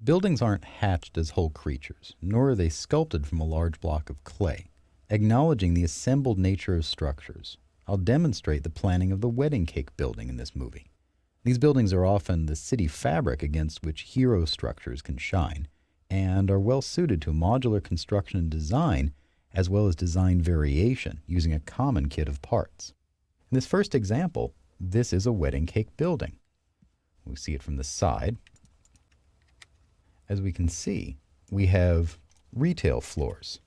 Buildings aren't hatched as whole creatures, nor are they sculpted from a large block of clay. Acknowledging the assembled nature of structures, I'll demonstrate the planning of the wedding cake building in this movie. These buildings are often the city fabric against which hero structures can shine, and are well suited to modular construction and design, as well as design variation using a common kit of parts. In this first example, this is a wedding cake building. We see it from the side. As we can see, we have retail floors.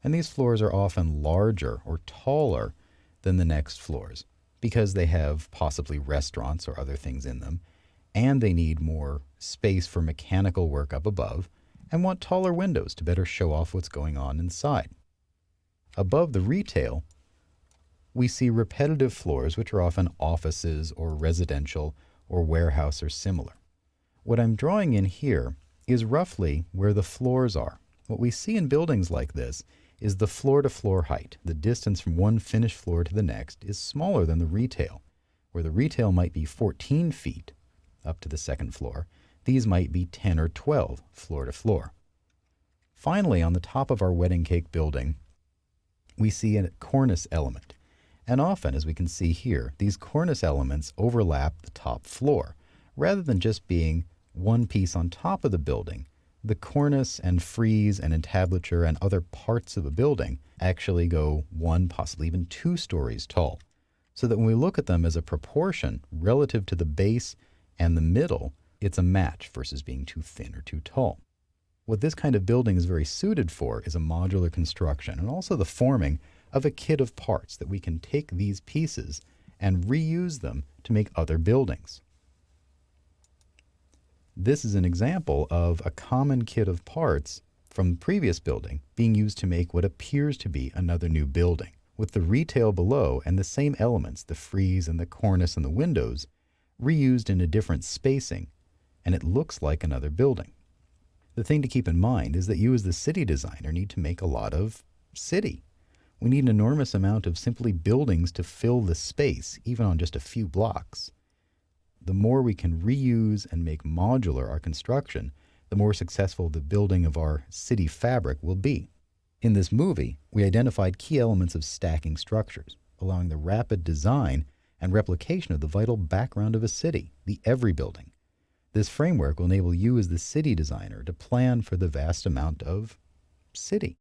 And these floors are often larger or taller than the next floors because they have possibly restaurants or other things in them, and they need more space for mechanical work up above and want taller windows to better show off what's going on inside. Above the retail, we see repetitive floors, which are often offices or residential or warehouse or similar. What I'm drawing in here is roughly where the floors are. What we see in buildings like this is the floor-to-floor height. The distance from one finished floor to the next is smaller than the retail. Where the retail might be 14 feet up to the second floor, these might be 10 or 12 floor to floor. Finally, on the top of our wedding cake building, we see a cornice element. And often, as we can see here, these cornice elements overlap the top floor. Rather than just being one piece on top of the building, the cornice and frieze and entablature and other parts of a building actually go one, possibly even 2 stories tall. So that when we look at them as a proportion relative to the base and the middle, it's a match versus being too thin or too tall. What this kind of building is very suited for is a modular construction and also the forming of a kit of parts that we can take these pieces and reuse them to make other buildings. This is an example of a common kit of parts from the previous building being used to make what appears to be another new building, with the retail below and the same elements, the frieze and the cornice and the windows, reused in a different spacing, and it looks like another building. The thing to keep in mind is that you as the city designer need to make a lot of city. We need an enormous amount of simply buildings to fill the space, even on just a few blocks. The more we can reuse and make modular our construction, the more successful the building of our city fabric will be. In this movie, we identified key elements of stacking structures, allowing the rapid design and replication of the vital background of a city, the every building. This framework will enable you as the city designer to plan for the vast amount of city.